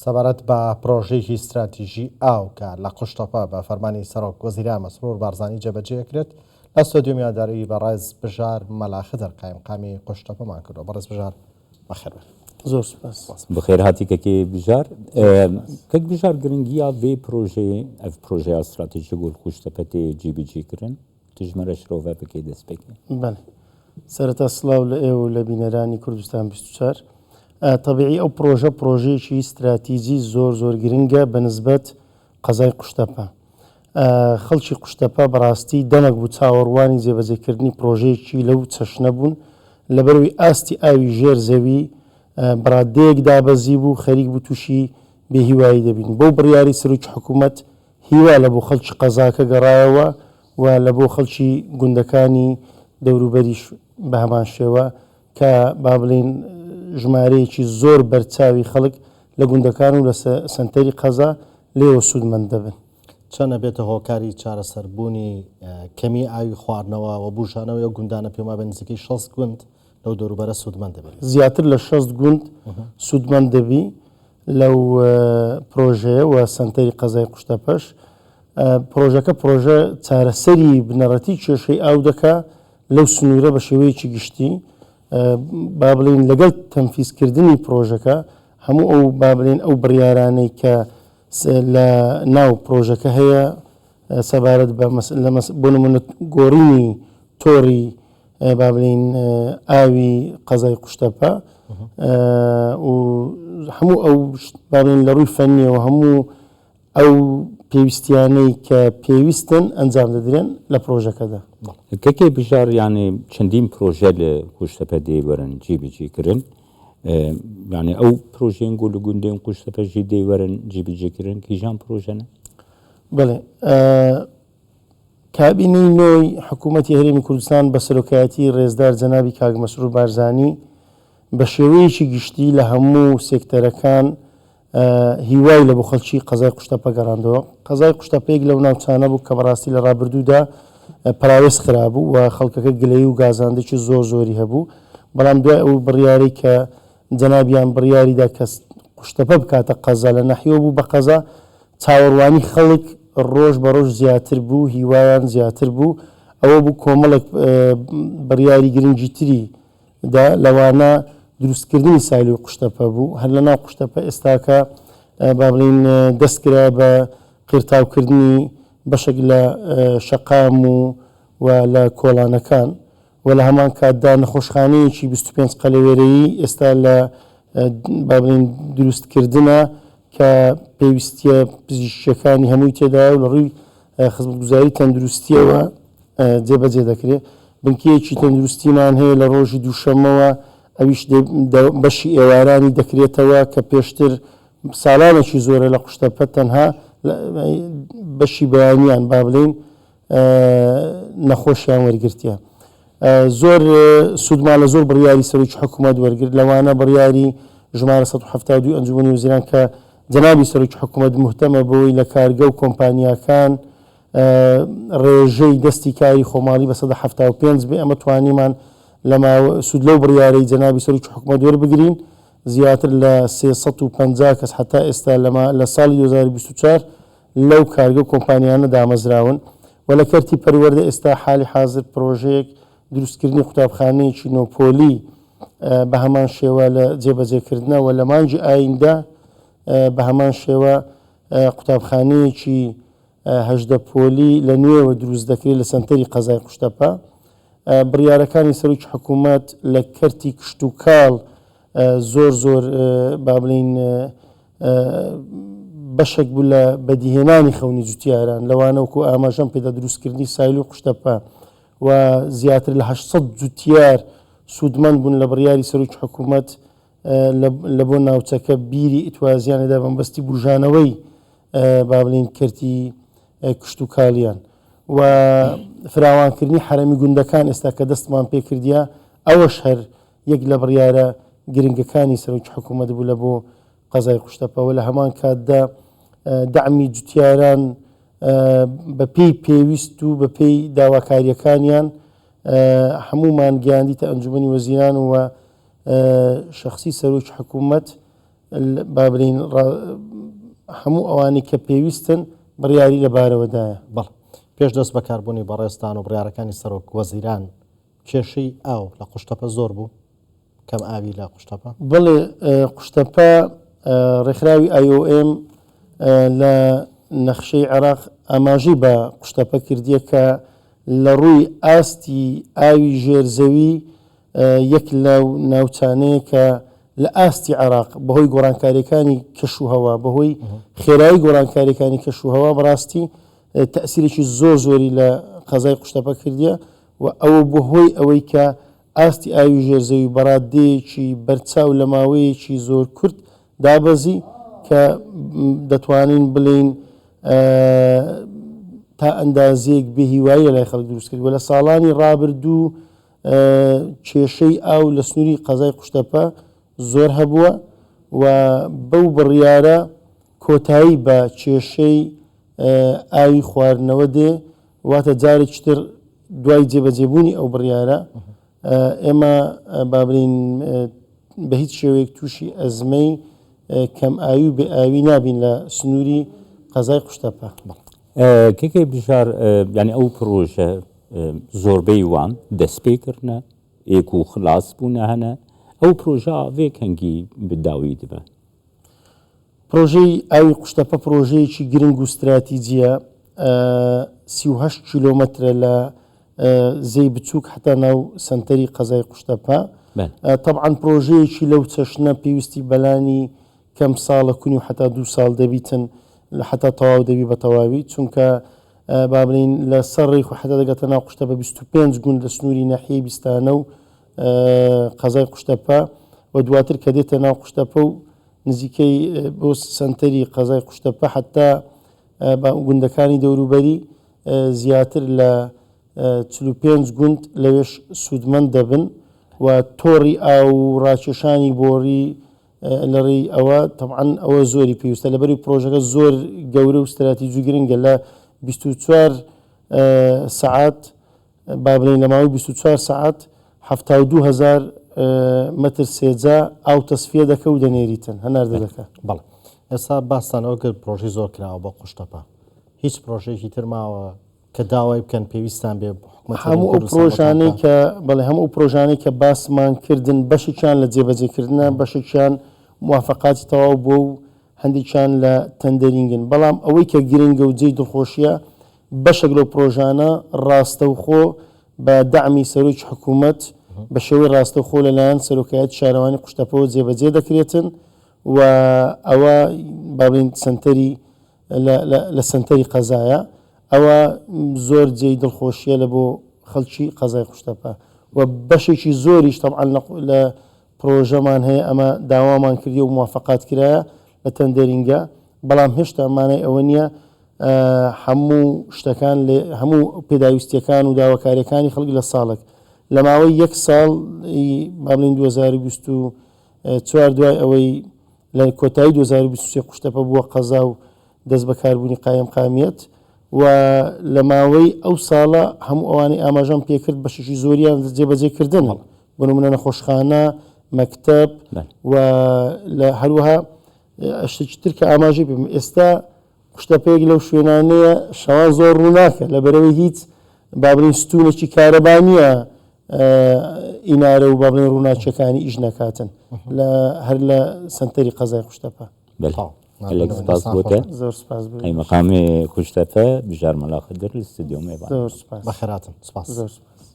سەبارەت بە پرۆژەیەکی استراتیژی ئاو کە لە قوشتەپە بە فەرمانی سەرۆک وەزیرا مەسرور بارزانی جێبەجێکرێت لە ستۆدیۆ میاداری بەڕێز بژار مەلاخدر قایمقامی قوشتەپەمان کردەوە. بەڕێز بژار بەخێر بێت. زۆر سپاس. بخێر هاتی کەکێ بژار کەک بژار گرنگیە vê projeyê ev projeya stratejîk û قوشتەپەتê cîbicîkirin tijmere şirove bikê dest pêkê. بەڵێ سەرەتا سڵاو لە ئێوە لە بینەرانی کوردستان 24. طبیعی ئەو پرۆژەیەکی استراتیژی زۆر گرنگە بە نسبەت قەزای قوشتەپە. خەڵکی قوشتەپە بەڕاستی دەمەک بوو چاوەڕوانی جێبەجێکردنی پرۆژەیەکی لەو چەشنە بوون لەبەرەوەی ئاستی ئاوی ژێر زەوی بڕادەیەک دابەزی بوو خەریک بوو تووشی بێهیوایی دەبین. بۆ بڕیاری سەرۆکی حکوومەت هیوا لە بۆ خەڵکی قەزاکە گەڕایەوە و لە بۆ خەڵکی گوندەکانی دەوروبەریش بە هەمان شێوە کە با بڵین ژمارەیەکی زۆر بەرچاوی خەڵک لە گوندەکان و لە سنتەری قەزا لێوە سوودمەند دەبن. چەنە بێتە هۆکاری چارەسەربوونی کەمی ئاوی خواردنەوە و بوژانەوە و گوندانە پێما بە نزیکەی 6 گوند لەو دەوروبەرە سوودمەند دەبێت. زیاتر لە 6 گوند سوودمەند دەبی لەو پرۆژەیە و سنتەری قەزای قوشتەپەش. پرۆژەکە پرۆژە چارەسەری بنەڕەتی کێشەی ئاو دەکا لەو سنوورە بە شێوەیەکی گشتی با بڵین لەگەڵ تەنفیزکردنی پرۆژەکە هەموو ئەو با بڵین ئەو بڕیارانەی کە لە ناو پرۆژەکە هەیە سەبارەت بۆ نمونە گۆڕینی تۆڕی با بڵین ئاوی قەزای قوشتەپە و هەموو ئەو با بڵین لە ڕووی فەنیەوە هەموو ئەو پێویستیانەی کە پێویستن ئەنجام دەدرێن لە پرۆژەکەدا. کەکێ بژار یانێ چەندین پرۆژە لە قوشتەپە دێوەرن جێبەجێکردن یعنی ئەو پرۆژێن گۆ لە گوندێن قوشتەپەژی دێوەرن جێبەجێکردن کیژان پرۆژەنە؟ بڵێ کابینەی نۆی حکوومەتی هەرێمی کوردستان بە سەرۆکایەتی ڕێزدار جەنابی کاک مەسرور بارزانی بە شێوەیەکی گشتی لە هەموو سێکتەرەکان هیوای لە بۆ خەڵکی قەزای قوشتەپە گەڕاندەوە. قەزای قوشتەپەیەک لەو ناوچانە بوو کە بەڕاستی لە ڕابردوودا پراوێز خرابوو و خەڵکەکە گلەیی و گازاندێکی زۆری هەبوو. بەڵام دوای ئەو بڕیارەی کە جەنابیان بڕیاریدا کە قوشتەپە بکاتە قەزا لە ناحیەوە بوو بە قەزا چاوەڕوانی خەڵک ڕۆژ بە ڕۆژ زیاتر بوو هیوایان زیاتر بوو. ئەوە بوو کۆمەڵک بڕیاری گرنگی تری دا لەوانە دروستکردنی سایلی قوشتەپە بوو. هەر لە ناو قوشتەپە ئێستاکە با بڵین دەستکرا بە قیرتاوکردنی بەشێک لە شەقام و لە کۆڵانەکان و لە هەمان کاتدا نەخۆشخانەیەکی 25 قەلەوێرەیی ئێستا لە با بڵین دروستکردنە کە پێویستیە پزیشکیەکانی هەمووی تێدا و لە ڕووی خزمەتگوزاری تەندروستیەوە جێبەجێ دەکرێت. بنکەیەکی تەندروستیمان هەیە لە ڕۆژی دووشەمەوە ئەویش بەشی ئێوارانی دەکرێتەوە کە پێشتر ساڵانێکی زۆرە لە قوشتەپە تەنها بەشی بەیانیان با بڵین نەخۆشیان وەرگرتیە. زۆر سوودمان لە زۆر بڕیاری سەرۆکی حکوومەت وەرگرت لەوانە بڕیاری ژمارە 172 ئەنجومەنی وەزیران کە جەنابی سەرۆکی حکوومەت مهتەمە بەوەی لە کارگە و کۆمپانیاکان ڕێژەی دەستی کاری خۆماڵی بە 175 بێ ئەمە توانیمان لەما سوود لەو بڕیارەی جەنابی سەرۆکی حکوومەت وەربگرین زیاتر لە 350 کەس حتا ئێستا لە ساڵی 2024 لەو کارگە و کۆمپانیانە دامەزراون و لە کەرتی پەروەردە ئێستا حالی حاضر پرۆژەیەک دروستکردنی قوتابخانەیەکی نۆپۆلی بە هەمان شێوە لە جێبەجێکردنەوە لە مانگی ئایندە بە هەمان شێوە قوتابخانەیەکی 18 پۆلی لە نوێوە دروست دەکرێت لە سنتەری قەزای قوشتەپە. بڕیارەکانی سەرۆکی حکوومەت لە کەرتی کشت و کاڵ زۆر با بڵین بەشێک بوو لە بەدیهێنانی خەونی جوتیاران لەوانەوەکو ئاماژەم پێدا دروستکردنی سایل و قوشتەپە و زیاتر لە 800 جوتیار سوودمەند بوون لە بڕیاری سەرۆکی حکوومەت لە بۆ ناوچەکە بیری ئیتوازیانەدا بەمبەستی بژانەوەی با بڵین کەرتی کشت و کاڵیان و فراوانکردنی حرەمی گوندەکان ئێستا کە دەستمان پێکردیا ئەوەش هەر یەک لە بڕیارە گرنگەکانی سەرۆکی حکوومەت بوو لە بۆ قەزای قوشتەپەوە لە هەمان کاتدا دعمی جوتیاران بە پێی پێویست و بە پێی داواکاریەکانیان هەمومان گەیاندیتە ئەنجومەنی وەزیران و شەخسی سەرۆکی حکوومەت بابرین هەموو ئەوانی کە پێویستن بڕیاری لەبارەوەدایە. بەڵ پێش دەست بەکاربوونی بەڕێستان و بڕیارەکانی سەرۆک وەزیران کێشەی ئاو لە قوشتەپە زۆر بوو کەم ئاوی لە قوشتەپە. بڵێ قوشتەپە ڕێکخراوی IOM لە نەخشەی عێراق ئاماژەی بە قوشتەپە کردیە کە لە ڕووی ئاستی ئاوی ژێرزەوی یەک لەو ناوچانەیە کە لە ئاستی عێراق بەهۆی گۆڕانکاریەکانی کەشوهەوا بەهۆی خێرایی گۆڕانکاریەکانی کەشوهەوا بەڕاستی تەسیرێکی زۆر زۆری لە قەزای قوشتەپە کردیە و ئەوە بەهۆی ئەوەی کە ئاستی ئاوی ژێرزەوی بەڕادەیەکی بەرچاو لە ماوەیەکی زۆر کورت دابەزی کە دەتوانین بڵین تا ئەندازێک بێهیوایی لە لای خەڵک دروست کرد و لە ساڵانی ڕابردوو کێشەی ئاو لە سنووری قەزای قوشتەپە زۆر هەبووە و بەو بڕیارە کۆتایی بە کێشەی ئاوی خواردنەوە دێ واتە جارێکی تر دوای جێبەجێبوونی ئەو بڕیارە ئێمە بابرین بە هیچ شێوەیەک تووشی ئەزمەی کەم ئاوی و بێ ئاوی نابین لە سنووری قەزای قوشتەپە. کێکێ بژار ینی ئەو پرۆژە زۆربەی وان دەست پێکردنە ئێک و خلاص بوونە هەنە ئەو پرۆژە ئاوێک هەنگی بداوی دەبە. پرۆژەی ئاوی قوشتەپە پرۆژەیەکی گرنگ و استراتیجیە 38 کیلۆمەترە لە زەی بچووک حتا ناو سنتەری قەزای قوشتەپە. طبعاً پرۆژەیەکی لەو چەشنە پێویستی بەلانی کەم ساڵە کونی و حتا 2 ساڵ دەبیتن لە حتا تەواو دەبی بە تەواوی چونکە بابرین لە سەر ڕێی خو حتا دەگەتە ناو قوشتەپە 25 گوند لە سنووری ناحیەی بیستانە و قەزای قوشتەپە و دواتر کە دێتە ناو قوشتەپە و نزیکەی بۆ سنتەری قەزای قوشتەپە حتا گوندەکانی دەوروبەری زیاتر لە 45 گوند لەوێش سوودمەند دەبن و تۆڕی ئاو ڕاکێشانی بۆڕی لەڕێی ئەوە طبعاً ئەوە زۆری پێویستە لەبەری پرۆژەکە زۆر گەورە و استراتیجی گرنگە لە 24 سعات بابرین لە ماوەی 24 سعات 72,000 متر سێجا ئاو تەسفیە دەکە و دەنێریتن هەناردە دەکە. بەڵێ ئێستا باستانەوە کرد پرۆژی زۆر کراوە بە قوشتەپە هیچ پرۆژێکی تر ماوە کە داوای بکەن پێویستان بێ هەموو ئەو پرۆژانەی کە بەڵێ هەموو ئەو پرۆژانەی کە باسمان کردن بەشێکیان لە جێبەجێکردنە بەشێکیان موافقاتی تەواو بۆ و هەندێکیان لە تەندەرینگن بەڵام ئەوەی کە گرنگە و جێی دڵخۆشیە بەشێک لەو پرۆژانە ڕاستەوخۆ بە دەعمی سەرۆکی حکوومەت بە شێوەی ڕاستەوخۆ لەلایەن سەرۆکایەتی شارەوانی قوشتەپەوە جێبەجێ دەکرێتن و ئەوە بابرین سنتەری لە سنتەری قەزایە ئەوە زۆر جێی دڵخۆشیە لە بۆ خەڵکی قەزای قوشتەپە و بەشێکی زۆریش طبعاً لە پرۆژەمان هەیە ئەمە داوامان کردی و موافقات کرایە لە تەندەرینگە بەڵام هێشتا مانای ئەوە نییە هەموو شتەکان هەموو پێداویستیەکان و داواکاریەکانی خەڵکی لە ساڵێک لە ماوەی 1 ساڵ بابلین 2024 دوای ئەوەی لە کۆتایی 2023 قوشتەپە بووە قەزا و دەست بەکاربوونی قایم قامیەت و لە ماوەی ئەو ساڵە هەموو ئەوانەی ئاماژەم پێکرد بەشێکی زۆریان جێبەجێکردن بۆ نمونە نەخۆشخانە مەکتەب و لە هەروەها شتێکی تر کە ئاماژەی پێم ئێستا قوشتەپەیەک لەو شوێنانەیە شەوان زۆر ڕووناکە لەبەرەوەی هیچ بابرین ستونێکی کارەبانیە ئینارە و بابلین ڕووناچیەکانی ئیش نەکاتن هەر لە سنتەری قەزای قوشتەپە. gelek spas bote. زۆر سپاس Ey meqamê Kuştepe bijar mela xedir li stüdyomê زۆر سپاس بەخێراتن سپاس. زۆر سپاس.